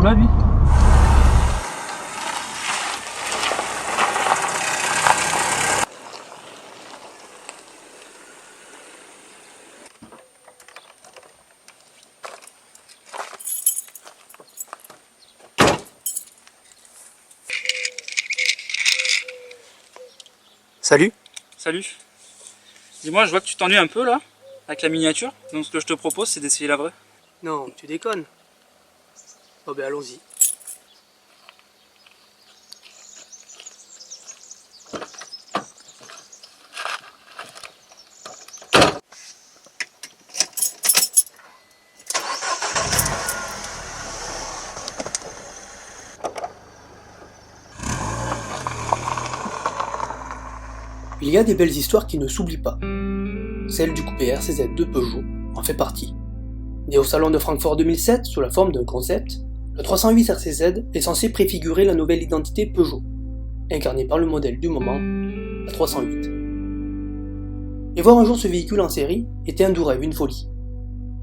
là, lui. Salut. Salut. Dis-moi, je vois que tu t'ennuies un peu là, avec la miniature. Donc ce que je te propose, c'est d'essayer la vraie. Non, tu déconnes. Oh ben allons-y. Il y a des belles histoires qui ne s'oublient pas. Celle du coupé RCZ de Peugeot en fait partie. Né au salon de Francfort 2007 sous la forme d'un concept, le 308 RCZ est censé préfigurer la nouvelle identité Peugeot, incarnée par le modèle du moment, la 308. Et voir un jour ce véhicule en série était un doux rêve, une folie.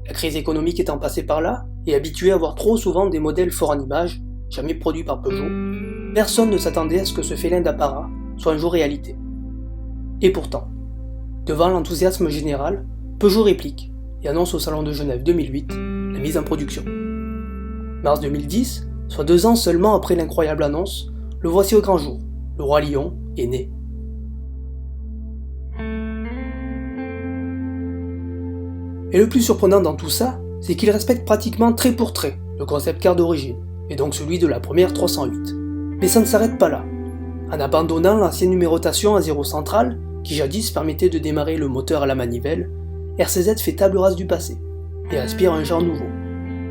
La crise économique étant passée par là, et habitué à voir trop souvent des modèles forts en images, jamais produits par Peugeot, personne ne s'attendait à ce que ce félin d'apparat soit un jour réalité. Et pourtant, devant l'enthousiasme général, Peugeot réplique et annonce au Salon de Genève 2008 la mise en production. Mars 2010, soit 2 ans seulement après l'incroyable annonce, le voici au grand jour, le roi lion est né. Et le plus surprenant dans tout ça, c'est qu'il respecte pratiquement trait pour trait le concept car d'origine, et donc celui de la première 308. Mais ça ne s'arrête pas là. En abandonnant l'ancienne numérotation à zéro central, qui jadis permettait de démarrer le moteur à la manivelle, RCZ fait table rase du passé et aspire à un genre nouveau,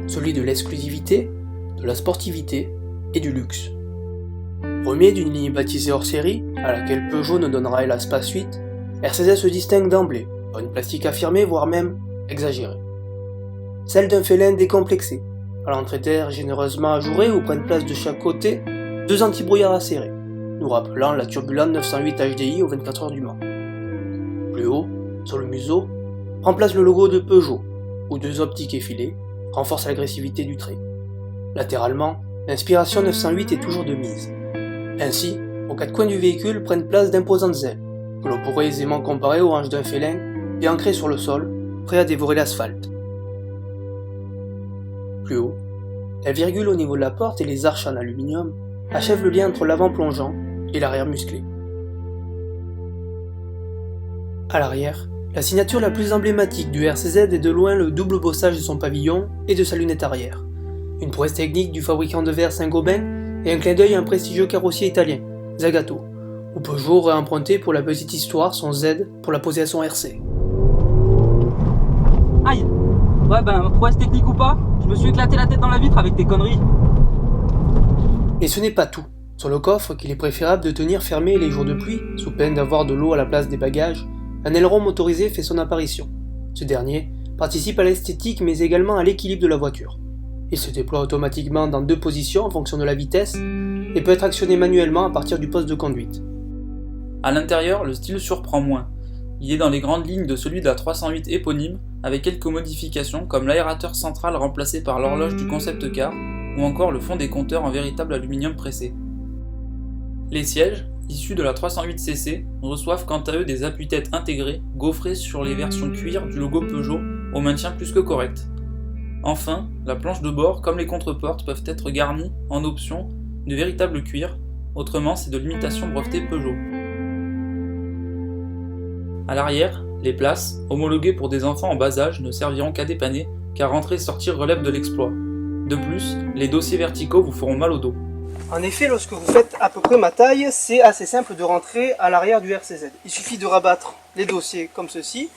celui de l'exclusivité, de la sportivité et du luxe. Premier d'une ligne baptisée hors série, à laquelle Peugeot ne donnera hélas pas suite, RCZ se distingue d'emblée par une plastique affirmée, voire même exagérée. Celle d'un félin décomplexé, à l'entrée d'air généreusement ajourée où prennent place de chaque côté 2 antibrouillards acérés, nous rappelant la turbulente 908 HDI aux 24 heures du Mans. Plus haut, sur le museau, prend place le logo de Peugeot, où 2 optiques effilées renforcent l'agressivité du trait. Latéralement, l'inspiration 908 est toujours de mise. Ainsi, aux 4 coins du véhicule prennent place d'imposantes ailes, que l'on pourrait aisément comparer aux hanches d'un félin, et ancrées sur le sol, prêt à dévorer l'asphalte. Plus haut, la virgule au niveau de la porte et les arches en aluminium achèvent le lien entre l'avant plongeant et l'arrière musclé. À l'arrière, la signature la plus emblématique du RCZ est de loin le double bossage de son pavillon et de sa lunette arrière. Une prouesse technique du fabricant de verre Saint-Gobain et un clin d'œil à un prestigieux carrossier italien, Zagato, où Peugeot aurait emprunté pour la petite histoire son Z pour la poser à son RC. Aïe. Ouais ben, prouesse technique ou pas, je me suis éclaté la tête dans la vitre avec tes conneries. Et ce n'est pas tout. Sur le coffre, qu'il est préférable de tenir fermé les jours de pluie, sous peine d'avoir de l'eau à la place des bagages, un aileron motorisé fait son apparition. Ce dernier participe à l'esthétique mais également à l'équilibre de la voiture. Il se déploie automatiquement dans 2 positions en fonction de la vitesse et peut être actionné manuellement à partir du poste de conduite. À l'intérieur, le style surprend moins. Il est dans les grandes lignes de celui de la 308 éponyme, avec quelques modifications comme l'aérateur central remplacé par l'horloge du concept car, ou encore le fond des compteurs en véritable aluminium pressé. Les sièges, issus de la 308cc, reçoivent quant à eux des appuis-têtes intégrés, gaufrés sur les versions cuir du logo Peugeot, au maintien plus que correct. Enfin, la planche de bord comme les contreportes peuvent être garnies, en option, de véritable cuir, autrement c'est de l'imitation brevetée Peugeot. À l'arrière, les places, homologuées pour des enfants en bas âge, ne serviront qu'à dépanner, car rentrer et sortir relève de l'exploit. De plus, les dossiers verticaux vous feront mal au dos. En effet, lorsque vous faites à peu près ma taille, c'est assez simple de rentrer à l'arrière du RCZ. Il suffit de rabattre les dossiers comme ceci,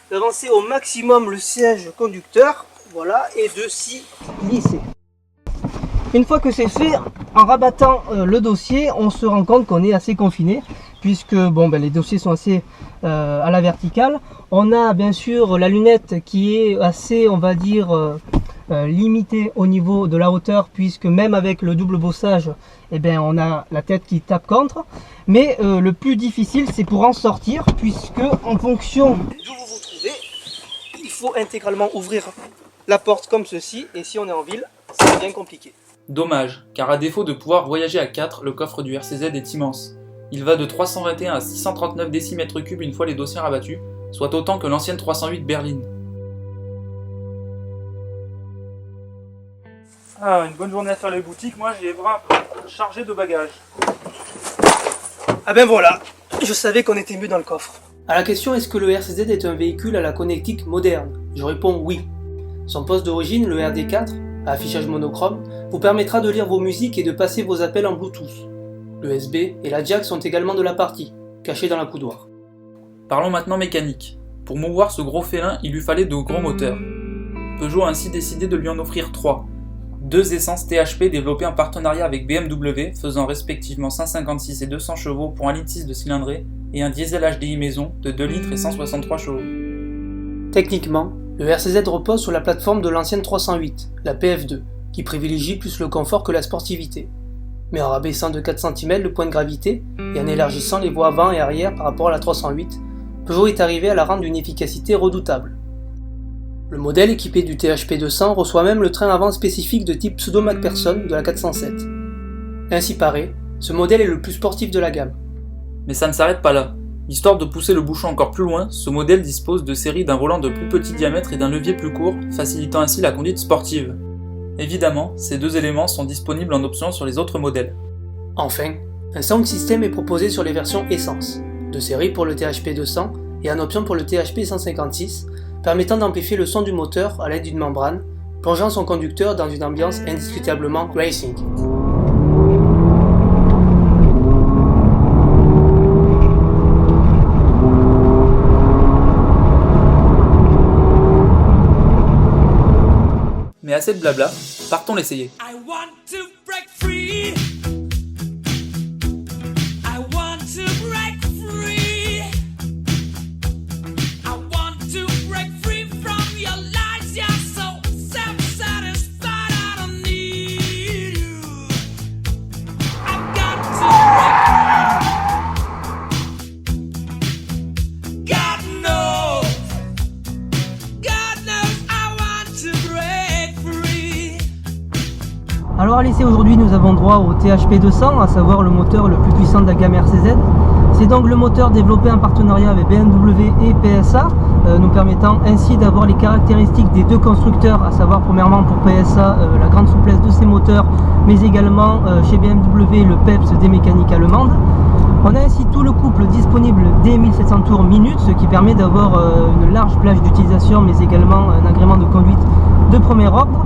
d'avancer au maximum le siège conducteur, voilà, et de s'y glisser. Une fois que c'est fait, en rabattant le dossier, on se rend compte qu'on est assez confiné, puisque les dossiers sont assez à la verticale. On a bien sûr la lunette qui est assez, on va dire, limité au niveau de la hauteur, puisque même avec le double bossage, on a la tête qui tape contre. Mais le plus difficile, c'est pour en sortir, puisque en fonction d'où vous vous trouvez, il faut intégralement ouvrir la porte comme ceci, et si on est en ville, c'est bien compliqué. Dommage, car à défaut de pouvoir voyager à 4, le coffre du RCZ est immense. Il va de 321 à 639 décimètres cubes une fois les dossiers rabattus, soit autant que l'ancienne 308 berline. Ah, une bonne journée à faire les boutiques, moi j'ai les bras chargés de bagages. Ah ben voilà, je savais qu'on était mieux dans le coffre. À la question est-ce que le RCZ est un véhicule à la connectique moderne, je réponds oui. Son poste d'origine, le RD4, à affichage monochrome, vous permettra de lire vos musiques et de passer vos appels en Bluetooth. Le USB et la jack sont également de la partie, cachés dans la coudoir. Parlons maintenant mécanique. Pour mouvoir ce gros félin, il lui fallait de gros moteurs. Peugeot a ainsi décidé de lui en offrir 3. 2 essences THP développées en partenariat avec BMW, faisant respectivement 156 et 200 chevaux pour 1,6 litre de cylindrée, et un diesel HDI maison de 2 litres et 163 chevaux. Techniquement, le RCZ repose sur la plateforme de l'ancienne 308, la PF2, qui privilégie plus le confort que la sportivité. Mais en rabaissant de 4 cm le point de gravité et en élargissant les voies avant et arrière par rapport à la 308, Peugeot est arrivé à la rendre d'une efficacité redoutable. Le modèle équipé du THP 200 reçoit même le train avant spécifique de type Pseudo-MacPherson de la 407. Ainsi paré, ce modèle est le plus sportif de la gamme. Mais ça ne s'arrête pas là. Histoire de pousser le bouchon encore plus loin, ce modèle dispose de séries d'un volant de plus petit diamètre et d'un levier plus court, facilitant ainsi la conduite sportive. Évidemment, ces deux éléments sont disponibles en option sur les autres modèles. Enfin, un sound system est proposé sur les versions Essence, de série pour le THP 200 et en option pour le THP 156, permettant d'amplifier le son du moteur à l'aide d'une membrane, plongeant son conducteur dans une ambiance indiscutablement racing. Mais assez de blabla, partons l'essayer. Alors à l'essai aujourd'hui nous avons droit au THP 200, à savoir le moteur le plus puissant de la gamme RCZ. C'est donc le moteur développé en partenariat avec BMW et PSA, nous permettant ainsi d'avoir les caractéristiques des deux constructeurs, à savoir premièrement pour PSA la grande souplesse de ses moteurs, mais également chez BMW le PEPS des mécaniques allemandes. On a ainsi tout le couple disponible dès 1700 tours minutes, ce qui permet d'avoir une large plage d'utilisation, mais également un agrément de conduite de premier ordre.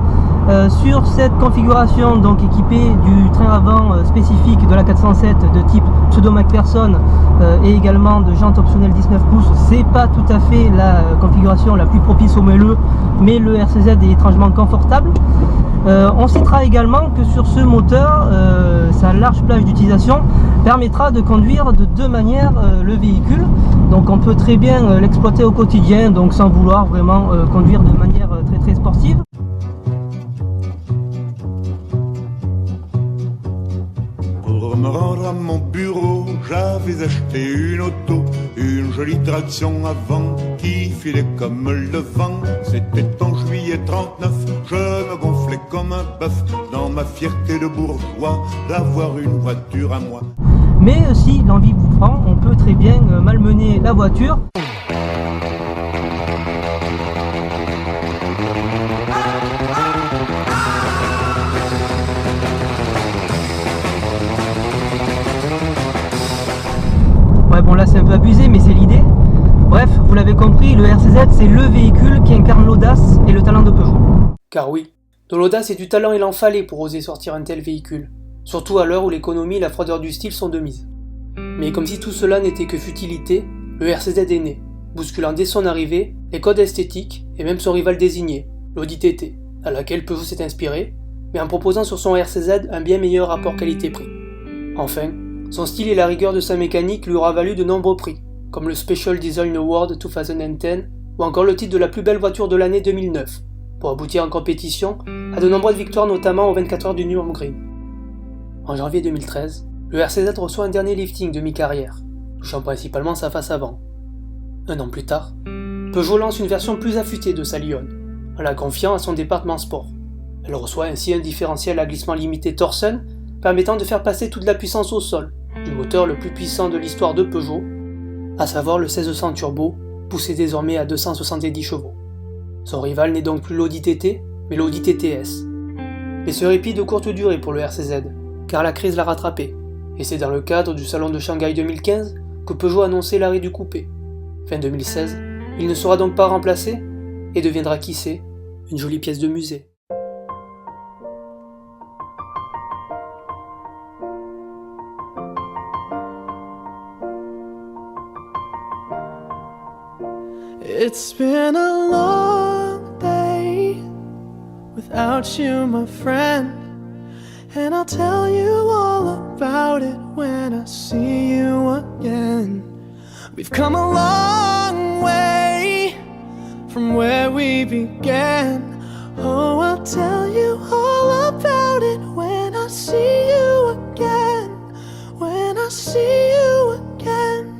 Sur cette configuration donc équipée du train avant spécifique de la 407 de type Pseudo-MacPherson et également de jantes optionnelles 19 pouces, c'est pas tout à fait la configuration la plus propice au moelleux, mais le RCZ est étrangement confortable. On citera également que sur ce moteur, sa large plage d'utilisation permettra de conduire de deux manières le véhicule. Donc on peut très bien l'exploiter au quotidien, donc sans vouloir vraiment conduire de manière très sportive. Pour me rendre à mon bureau, j'avais acheté une auto, une jolie traction avant qui filait comme le vent. C'était en juillet 39, je me gonflais comme un bœuf dans ma fierté de bourgeois d'avoir une voiture à moi. Mais si l'envie vous prend, on peut très bien malmener la voiture. Ouais bon là c'est un peu abusé mais c'est l'idée. Bref, vous l'avez compris, le RCZ c'est le véhicule qui incarne l'audace et le talent de Peugeot. Car oui, de l'audace et du talent il en fallait pour oser sortir un tel véhicule, surtout à l'heure où l'économie et la froideur du style sont de mise. Mais comme si tout cela n'était que futilité, le RCZ est né, bousculant dès son arrivée les codes esthétiques et même son rival désigné, l'Audi TT, à laquelle Peugeot s'est inspiré, mais en proposant sur son RCZ un bien meilleur rapport qualité-prix. Enfin, son style et la rigueur de sa mécanique lui aura valu de nombreux prix, comme le Special Design Award 2010 ou encore le titre de la plus belle voiture de l'année 2009, pour aboutir en compétition à de nombreuses victoires notamment aux 24 heures du Nürburgring. En janvier 2013, le RCZ reçoit un dernier lifting de mi-carrière, touchant principalement sa face avant. Un an plus tard, Peugeot lance une version plus affûtée de sa Lionne, en la confiant à son département sport. Elle reçoit ainsi un différentiel à glissement limité Torsen permettant de faire passer toute la puissance au sol, du moteur le plus puissant de l'histoire de Peugeot, à savoir le 1600 Turbo, poussé désormais à 270 chevaux. Son rival n'est donc plus l'Audi TT, mais l'Audi TTS. Mais ce répit de courte durée pour le RCZ, car la crise l'a rattrapé, et c'est dans le cadre du salon de Shanghai 2015 que Peugeot a annoncé l'arrêt du coupé. Fin 2016, il ne sera donc pas remplacé, et deviendra qui sait, une jolie pièce de musée. It's been a long day without you, my friend, and I'll tell you all about it when I see you again. We've come a long way from where we began. Oh, I'll tell you all about it when I see you again. When I see you again.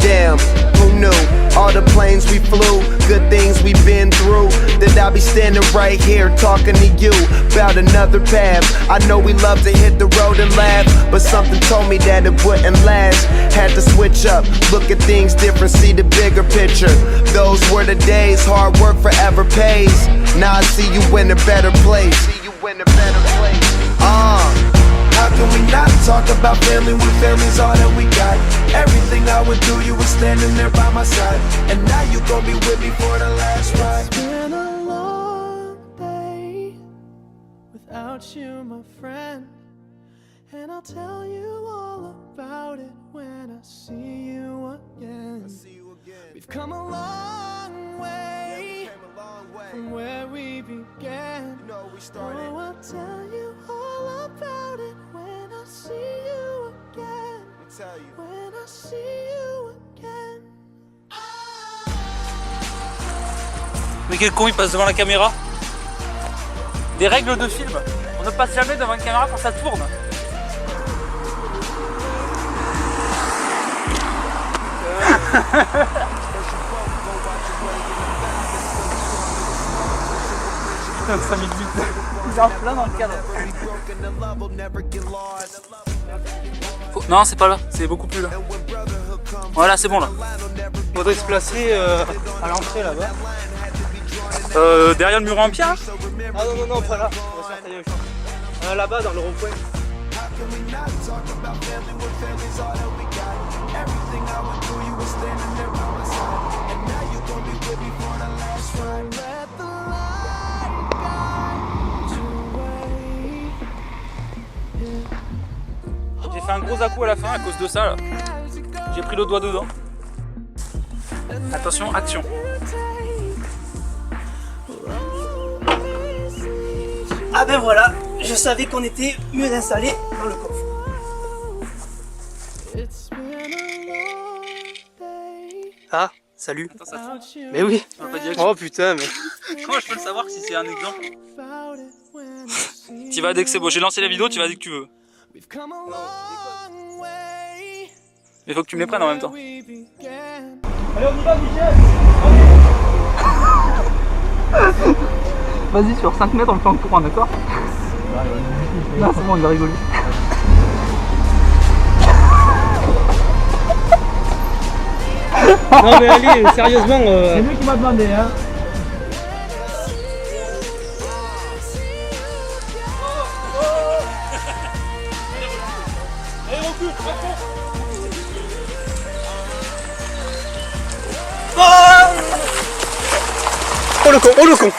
Damn, who knew? All the planes we flew, good things we've been through. That I'll be standing right here talking to you about another path. I know we love to hit the road and laugh, but something told me that it wouldn't last. Had to switch up, look at things different, see the bigger picture. Those were the days, hard work forever pays. Now I see you in a better place. How can we not talk about family when family's all that we got? Everything I would do, you were standing there by my side. And now you gon' be with me for the last ride. It's been a long day without you, my friend, and I'll tell you all about it when I see you again. We've come a long way from where we began. Oh, I'll tell you all about it when I see you again. When I see you again. Mais quel con, il passe devant la caméra. Des règles de film. On ne passe jamais devant une caméra quand ça tourne. Putain, 5 minutes. Il est en plein dans le cadre. Non, c'est pas là, c'est beaucoup plus là. Voilà, c'est bon là. Faudrait se placer à l'entrée là-bas. Derrière le mur en pierre. Ah non, pas là. On va se faire tailler le champ. Là-bas, dans le rond-point. J'ai fait un gros à-coup à la fin à cause de ça là. J'ai pris le doigt dedans. Attention, action. Ah ben voilà, je savais qu'on était mieux installé dans le coffre. Ah, salut. Attends, ça tourne. Mais oui. On va pas dire que- Oh putain, mais... Comment je peux le savoir si c'est un exemple? Tu vas dès que c'est beau. J'ai lancé la vidéo, tu vas dès que tu veux. Mais faut que tu me les prennes en même temps. Allez, on y va, Michel. Vas-y, sur 5 mètres, on le fait en courant, d'accord? Là, c'est bon, il va rigoler. Non mais allez, sérieusement... C'est lui qui m'a demandé, hein. Oh le con, oh le con.